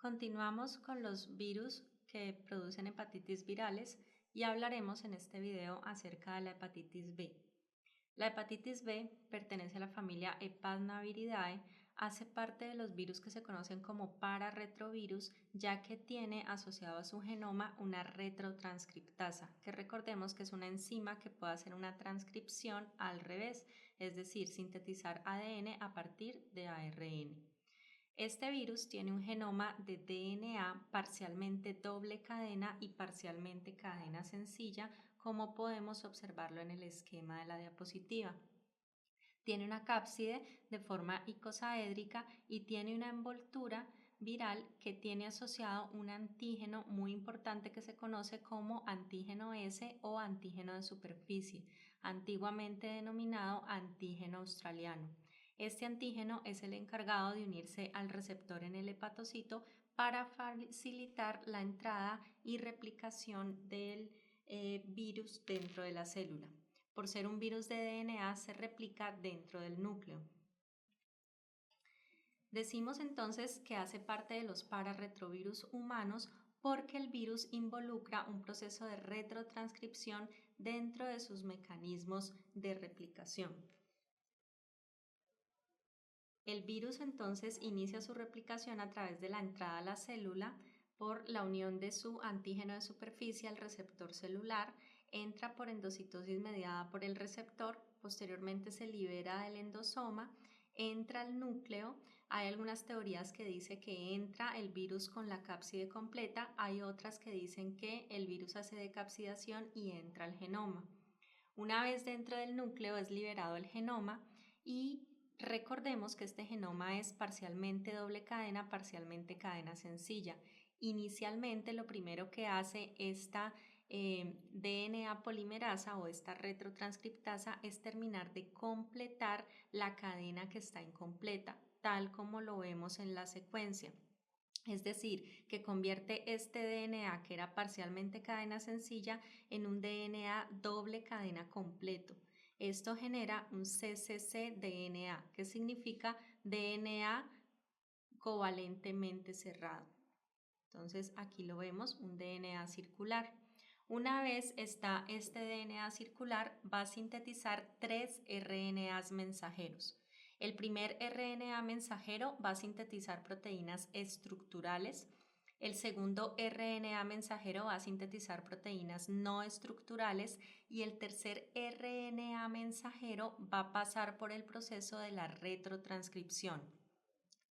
Continuamos con los virus que producen hepatitis virales y hablaremos en este video acerca de la hepatitis B. La hepatitis B pertenece a la familia Hepatnaviridae, hace parte de los virus que se conocen como pararetrovirus, ya que tiene asociado a su genoma una retrotranscriptasa, que recordemos que es una enzima que puede hacer una transcripción al revés, es decir, sintetizar ADN a partir de ARN. Este virus tiene un genoma de DNA parcialmente doble cadena y parcialmente cadena sencilla, como podemos observarlo en el esquema de la diapositiva. Tiene una cápside de forma icosaédrica y tiene una envoltura viral que tiene asociado un antígeno muy importante que se conoce como antígeno S o antígeno de superficie, antiguamente denominado antígeno australiano. Este antígeno es el encargado de unirse al receptor en el hepatocito para facilitar la entrada y replicación del virus dentro de la célula. Por ser un virus de DNA, se replica dentro del núcleo. Decimos entonces que hace parte de los pararetrovirus humanos porque el virus involucra un proceso de retrotranscripción dentro de sus mecanismos de replicación. El virus entonces inicia su replicación a través de la entrada a la célula por la unión de su antígeno de superficie al receptor celular, entra por endocitosis mediada por el receptor, posteriormente se libera del endosoma, entra al núcleo. Hay algunas teorías que dicen que entra el virus con la cápside completa, hay otras que dicen que el virus hace decapsidación y entra al genoma. Una vez dentro del núcleo es liberado el genoma y recordemos que este genoma es parcialmente doble cadena, parcialmente cadena sencilla. Inicialmente lo primero que hace esta DNA polimerasa o esta retrotranscriptasa es terminar de completar la cadena que está incompleta, tal como lo vemos en la secuencia. Es decir, que convierte este DNA que era parcialmente cadena sencilla en un DNA doble cadena completo. Esto genera un cccDNA, que significa DNA covalentemente cerrado. Entonces aquí lo vemos, un DNA circular. Una vez está este DNA circular, va a sintetizar 3 RNAs mensajeros. El primer RNA mensajero va a sintetizar proteínas estructurales. El segundo RNA mensajero va a sintetizar proteínas no estructurales y el tercer RNA mensajero va a pasar por el proceso de la retrotranscripción.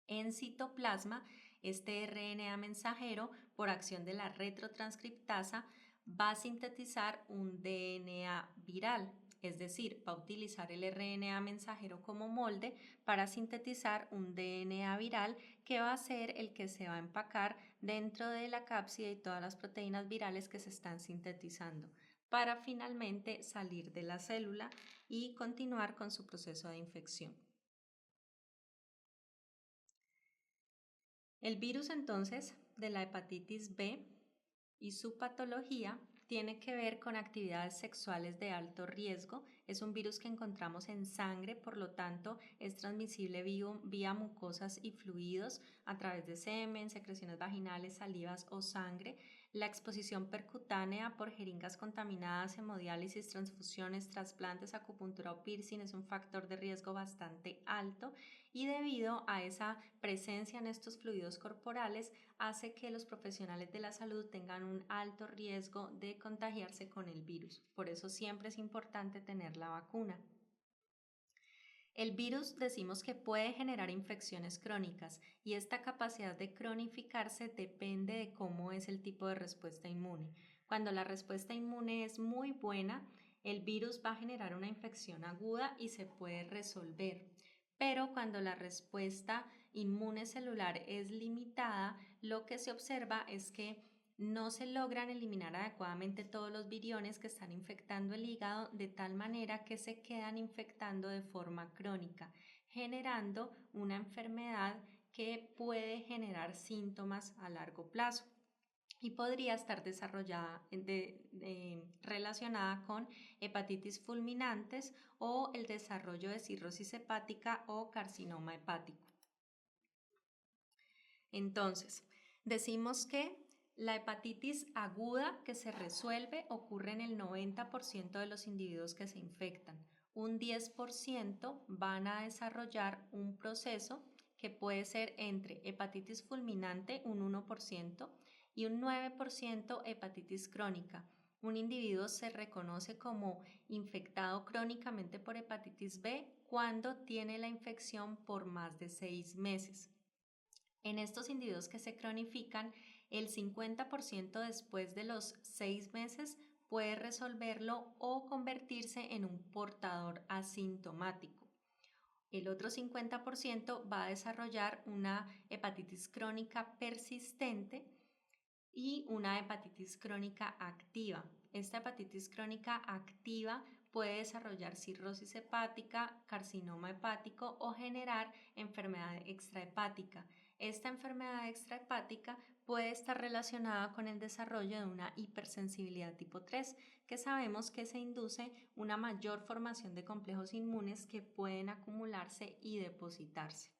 En citoplasma, este RNA mensajero, por acción de la retrotranscriptasa, va a sintetizar un DNA viral, es decir, va a utilizar el RNA mensajero como molde para sintetizar un DNA viral que va a ser el que se va a empacar dentro de la cápside y todas las proteínas virales que se están sintetizando para finalmente salir de la célula y continuar con su proceso de infección. El virus entonces de la hepatitis B y su patología tiene que ver con actividades sexuales de alto riesgo. Es un virus que encontramos en sangre, por lo tanto es transmisible vía mucosas y fluidos a través de semen, secreciones vaginales, salivas o sangre. La exposición percutánea por jeringas contaminadas, hemodiálisis, transfusiones, trasplantes, acupuntura o piercing es un factor de riesgo bastante alto y debido a esa presencia en estos fluidos corporales hace que los profesionales de la salud tengan un alto riesgo de contagiarse con el virus. Por eso siempre es importante tener la vacuna. El virus decimos que puede generar infecciones crónicas y esta capacidad de cronificarse depende de cómo es el tipo de respuesta inmune. Cuando la respuesta inmune es muy buena, el virus va a generar una infección aguda y se puede resolver. Pero cuando la respuesta inmune celular es limitada, lo que se observa es que no se logran eliminar adecuadamente todos los viriones que están infectando el hígado de tal manera que se quedan infectando de forma crónica, generando una enfermedad que puede generar síntomas a largo plazo y podría estar desarrollada relacionada con hepatitis fulminantes o el desarrollo de cirrosis hepática o carcinoma hepático. Entonces, Decimos que la hepatitis aguda que se resuelve ocurre en el 90% de los individuos que se infectan. Un 10% van a desarrollar un proceso que puede ser entre hepatitis fulminante, un 1%, y un 9% hepatitis crónica. Un individuo se reconoce como infectado crónicamente por hepatitis B cuando tiene la infección por más de 6 meses. En estos individuos que se cronifican, el 50% después de los 6 meses puede resolverlo o convertirse en un portador asintomático. El otro 50% va a desarrollar una hepatitis crónica persistente y una hepatitis crónica activa. Esta hepatitis crónica activa puede desarrollar cirrosis hepática, carcinoma hepático o generar enfermedad extrahepática. Esta enfermedad extrahepática puede estar relacionada con el desarrollo de una hipersensibilidad tipo 3, que sabemos que se induce una mayor formación de complejos inmunes que pueden acumularse y depositarse.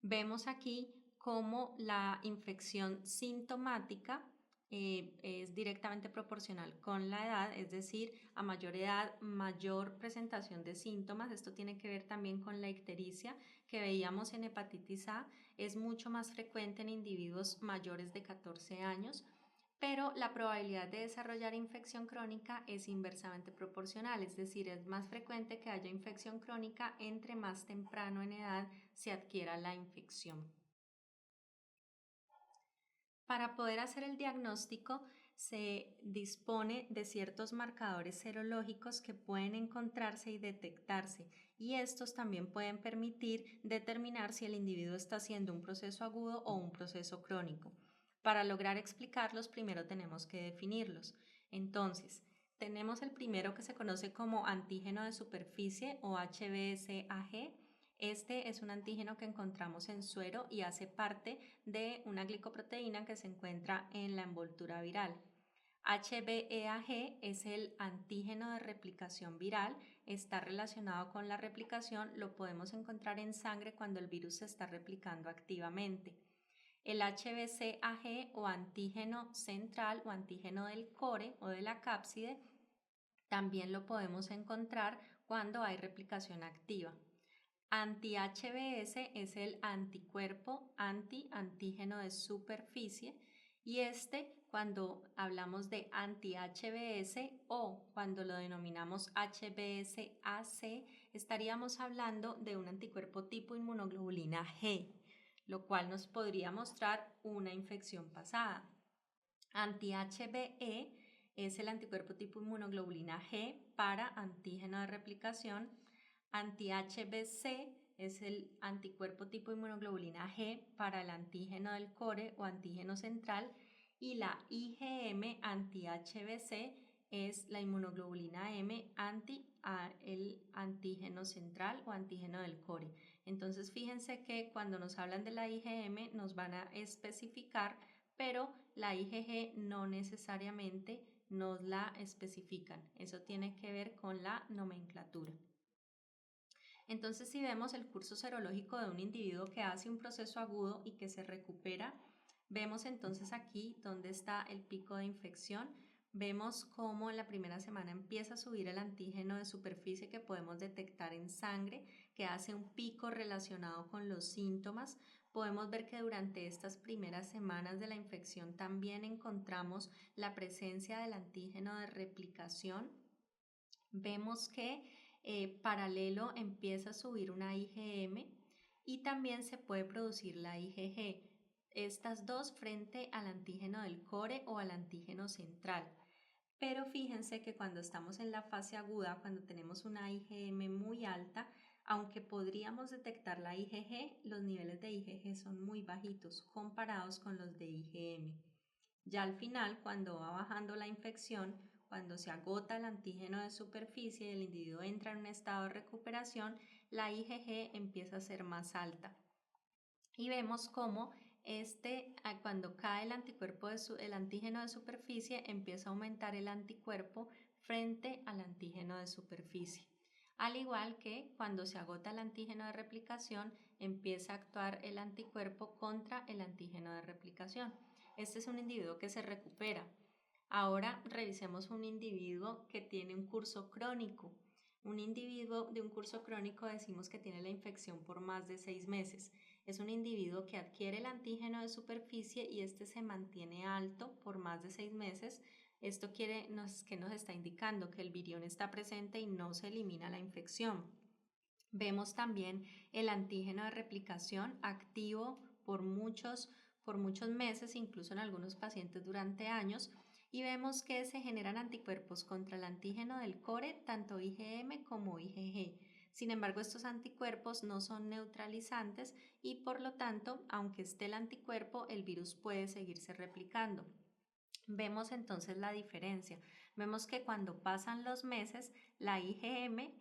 Vemos aquí cómo la infección sintomática es directamente proporcional con la edad, es decir, a mayor edad, mayor presentación de síntomas. Esto tiene que ver también con la ictericia que veíamos en hepatitis A, es mucho más frecuente en individuos mayores de 14 años, pero la probabilidad de desarrollar infección crónica es inversamente proporcional, es decir, es más frecuente que haya infección crónica entre más temprano en edad se adquiera la infección. Para poder hacer el diagnóstico se dispone de ciertos marcadores serológicos que pueden encontrarse y detectarse, y estos también pueden permitir determinar si el individuo está haciendo un proceso agudo o un proceso crónico. Para lograr explicarlos, primero tenemos que definirlos. Entonces, tenemos el primero que se conoce como antígeno de superficie o HBsAg. Este es un antígeno que encontramos en suero y hace parte de una glicoproteína que se encuentra en la envoltura viral. HBeAg es el antígeno de replicación viral, está relacionado con la replicación, lo podemos encontrar en sangre cuando el virus se está replicando activamente. El HBcAg o antígeno central o antígeno del core o de la cápside también lo podemos encontrar cuando hay replicación activa. Anti-HBs es el anticuerpo antígeno de superficie, y cuando hablamos de anti-HBs o cuando lo denominamos HBsAg, estaríamos hablando de un anticuerpo tipo inmunoglobulina G, lo cual nos podría mostrar una infección pasada. Anti-HBe es el anticuerpo tipo inmunoglobulina G para antígeno de replicación. Anti-HBc es el anticuerpo tipo inmunoglobulina G para el antígeno del core o antígeno central, y la IgM anti-HBc es la inmunoglobulina M anti el antígeno central o antígeno del core. Entonces fíjense que cuando nos hablan de la IgM nos van a especificar, pero la IgG no necesariamente nos la especifican. Eso tiene que ver con la nomenclatura. Entonces, si vemos el curso serológico de un individuo que hace un proceso agudo y que se recupera, vemos entonces aquí dónde está el pico de infección. Vemos cómo en la primera semana empieza a subir el antígeno de superficie que podemos detectar en sangre, que hace un pico relacionado con los síntomas. Podemos ver que durante estas primeras semanas de la infección también encontramos la presencia del antígeno de replicación. Vemos que paralelo empieza a subir una IgM y también se puede producir la IgG. Estas dos frente al antígeno del core o al antígeno central. Pero fíjense que cuando estamos en la fase aguda, cuando tenemos una IgM muy alta, aunque podríamos detectar la IgG, los niveles de IgG son muy bajitos comparados con los de IgM. Ya al final, cuando va bajando la infección, cuando se agota el antígeno de superficie y el individuo entra en un estado de recuperación, la IgG empieza a ser más alta. Y vemos cómo cuando cae el antígeno de superficie, empieza a aumentar el anticuerpo frente al antígeno de superficie. Al igual que cuando se agota el antígeno de replicación, empieza a actuar el anticuerpo contra el antígeno de replicación. Este es un individuo que se recupera. Ahora revisemos un individuo que tiene un curso crónico. Un individuo de un curso crónico decimos que tiene la infección por más de 6 meses. Es un individuo que adquiere el antígeno de superficie y este se mantiene alto por más de 6 meses. Esto que nos está indicando que el virión está presente y no se elimina la infección. Vemos también el antígeno de replicación activo por muchos meses, incluso en algunos pacientes durante años, y vemos que se generan anticuerpos contra el antígeno del core, tanto IgM como IgG. Sin embargo, estos anticuerpos no son neutralizantes y por lo tanto, aunque esté el anticuerpo, el virus puede seguirse replicando. Vemos entonces la diferencia. Vemos que cuando pasan los meses, la IgM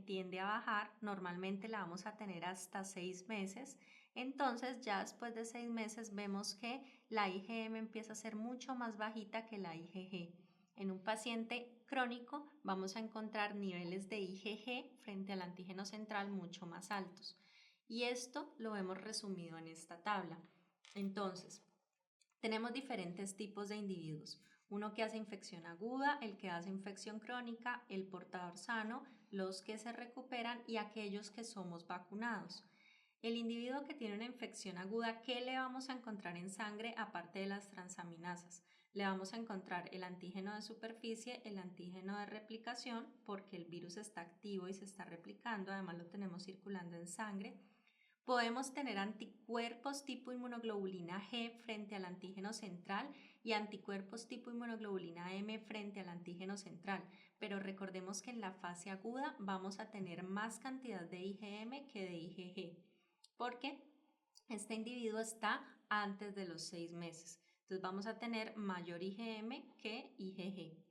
tiende a bajar, normalmente la vamos a tener hasta 6 meses. Entonces ya después de 6 meses vemos que la IgM empieza a ser mucho más bajita que la IgG. En un paciente crónico vamos a encontrar niveles de IgG frente al antígeno central mucho más altos. Y esto lo hemos resumido en esta tabla. Entonces, tenemos diferentes tipos de individuos. Uno que hace infección aguda, el que hace infección crónica, el portador sano, los que se recuperan y aquellos que somos vacunados. El individuo que tiene una infección aguda, ¿qué le vamos a encontrar en sangre aparte de las transaminasas? Le vamos a encontrar el antígeno de superficie, el antígeno de replicación, porque el virus está activo y se está replicando, además lo tenemos circulando en sangre. Podemos tener anticuerpos tipo inmunoglobulina G frente al antígeno central y anticuerpos tipo inmunoglobulina M frente al antígeno central, pero recordemos que en la fase aguda vamos a tener más cantidad de IgM que de IgG, porque este individuo está antes de los 6 meses. Entonces vamos a tener mayor IgM que IgG.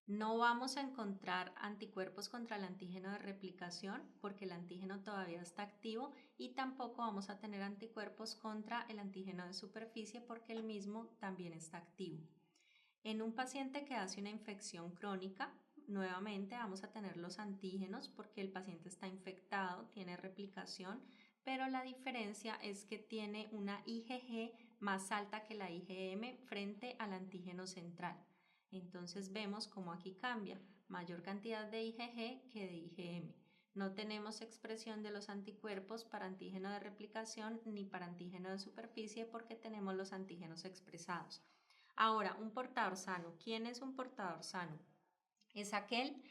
No vamos a encontrar anticuerpos contra el antígeno de replicación porque el antígeno todavía está activo y tampoco vamos a tener anticuerpos contra el antígeno de superficie porque el mismo también está activo. En un paciente que hace una infección crónica, nuevamente vamos a tener los antígenos porque el paciente está infectado, tiene replicación, pero la diferencia es que tiene una IgG más alta que la IgM frente al antígeno central. Entonces vemos cómo aquí cambia, mayor cantidad de IgG que de IgM. No tenemos expresión de los anticuerpos para antígeno de replicación ni para antígeno de superficie porque tenemos los antígenos expresados. Ahora, un portador sano. ¿Quién es un portador sano? Es aquel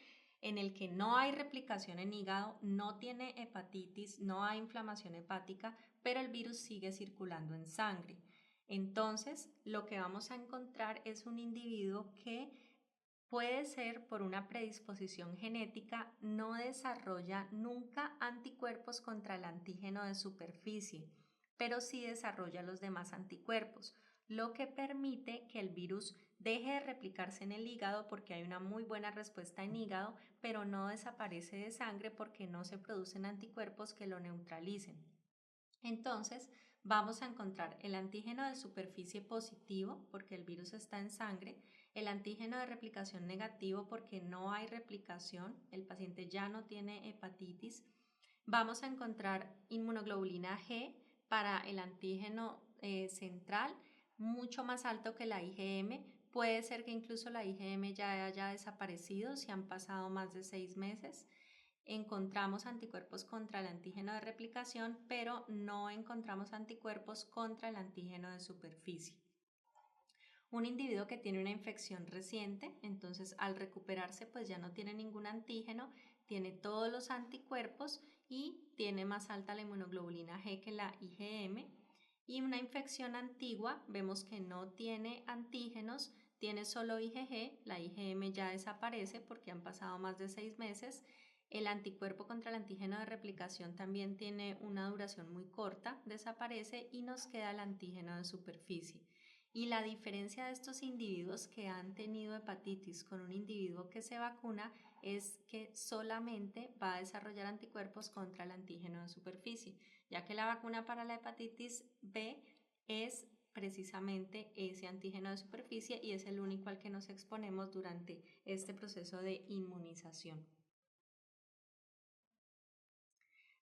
en el que no hay replicación en hígado, no tiene hepatitis, no hay inflamación hepática, pero el virus sigue circulando en sangre. Entonces, lo que vamos a encontrar es un individuo que puede ser por una predisposición genética, no desarrolla nunca anticuerpos contra el antígeno de superficie, pero sí desarrolla los demás anticuerpos, lo que permite que el virus deje de replicarse en el hígado porque hay una muy buena respuesta en hígado, pero no desaparece de sangre porque no se producen anticuerpos que lo neutralicen. Entonces, vamos a encontrar el antígeno de superficie positivo porque el virus está en sangre, el antígeno de replicación negativo porque no hay replicación, el paciente ya no tiene hepatitis. Vamos a encontrar inmunoglobulina G para el antígeno central, mucho más alto que la IgM. Puede ser que incluso la IgM ya haya desaparecido si han pasado más de 6 meses. Encontramos anticuerpos contra el antígeno de replicación, pero no encontramos anticuerpos contra el antígeno de superficie. Un individuo que tiene una infección reciente, entonces al recuperarse pues ya no tiene ningún antígeno, tiene todos los anticuerpos y tiene más alta la inmunoglobulina G que la IgM. Y una infección antigua, vemos que no tiene antígenos, tiene solo IgG, la IgM ya desaparece porque han pasado más de 6 meses. El anticuerpo contra el antígeno de replicación también tiene una duración muy corta, desaparece y nos queda el antígeno de superficie. Y la diferencia de estos individuos que han tenido hepatitis con un individuo que se vacuna es que solamente va a desarrollar anticuerpos contra el antígeno de superficie, ya que la vacuna para la hepatitis B es precisamente ese antígeno de superficie y es el único al que nos exponemos durante este proceso de inmunización.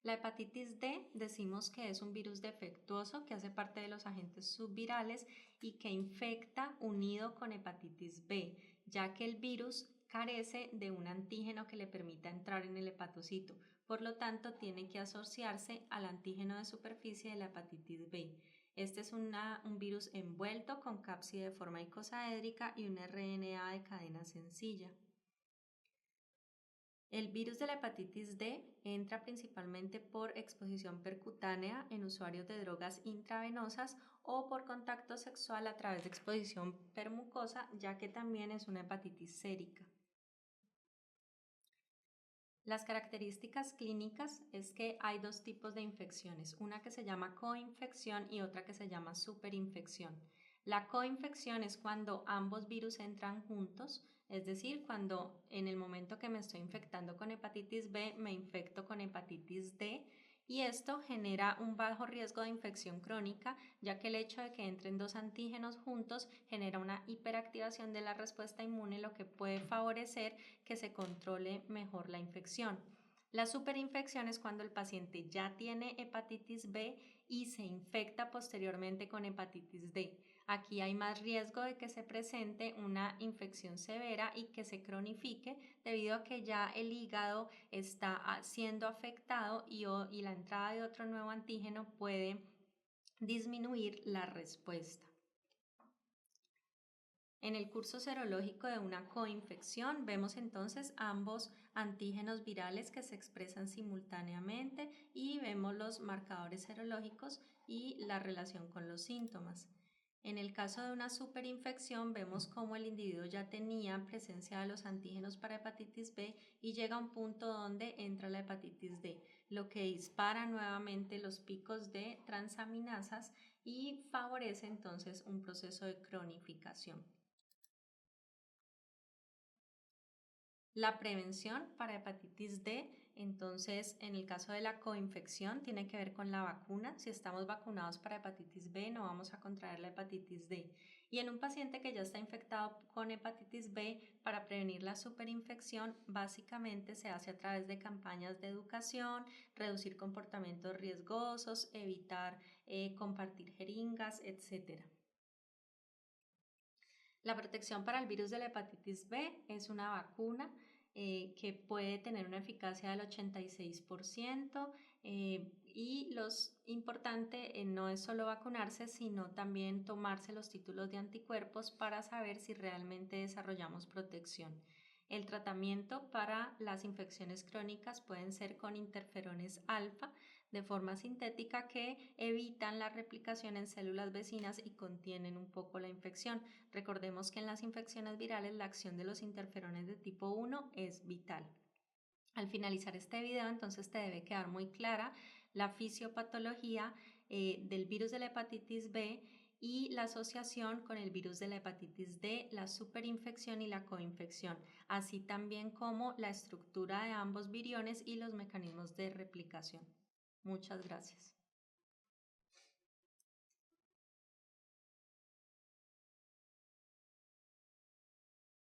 La hepatitis D decimos que es un virus defectuoso que hace parte de los agentes subvirales y que infecta unido con hepatitis B, ya que el virus carece de un antígeno que le permita entrar en el hepatocito. Por lo tanto, tiene que asociarse al antígeno de superficie de la hepatitis B. Este es un virus envuelto con cápside de forma icosaédrica y un RNA de cadena sencilla. El virus de la hepatitis D entra principalmente por exposición percutánea en usuarios de drogas intravenosas o por contacto sexual a través de exposición permucosa, ya que también es una hepatitis sérica. Las características clínicas es que hay dos tipos de infecciones, una que se llama coinfección y otra que se llama superinfección. La coinfección es cuando ambos virus entran juntos, es decir, cuando en el momento que me estoy infectando con hepatitis B me infecto con hepatitis D, y esto genera un bajo riesgo de infección crónica, ya que el hecho de que entren dos antígenos juntos genera una hiperactivación de la respuesta inmune, lo que puede favorecer que se controle mejor la infección. La superinfección es cuando el paciente ya tiene hepatitis B y se infecta posteriormente con hepatitis D. Aquí hay más riesgo de que se presente una infección severa y que se cronifique debido a que ya el hígado está siendo afectado y la entrada de otro nuevo antígeno puede disminuir la respuesta. En el curso serológico de una coinfección vemos entonces ambos antígenos virales que se expresan simultáneamente y vemos los marcadores serológicos y la relación con los síntomas. En el caso de una superinfección vemos cómo el individuo ya tenía presencia de los antígenos para hepatitis B y llega a un punto donde entra la hepatitis D, lo que dispara nuevamente los picos de transaminasas y favorece entonces un proceso de cronificación. La prevención para hepatitis D, entonces, en el caso de la coinfección, tiene que ver con la vacuna. Si estamos vacunados para hepatitis B, no vamos a contraer la hepatitis D. Y en un paciente que ya está infectado con hepatitis B, para prevenir la superinfección, básicamente se hace a través de campañas de educación, reducir comportamientos riesgosos, evitar compartir jeringas, etc. La protección para el virus de la hepatitis B es una vacuna que puede tener una eficacia del 86%, y lo importante no es solo vacunarse, sino también tomarse los títulos de anticuerpos para saber si realmente desarrollamos protección. El tratamiento para las infecciones crónicas pueden ser con interferones alfa de forma sintética que evitan la replicación en células vecinas y contienen un poco la infección. Recordemos que en las infecciones virales la acción de los interferones de tipo 1 es vital. Al finalizar este video, entonces te debe quedar muy clara la fisiopatología del virus de la hepatitis B y la asociación con el virus de la hepatitis D, la superinfección y la coinfección, así también como la estructura de ambos viriones y los mecanismos de replicación. Muchas gracias.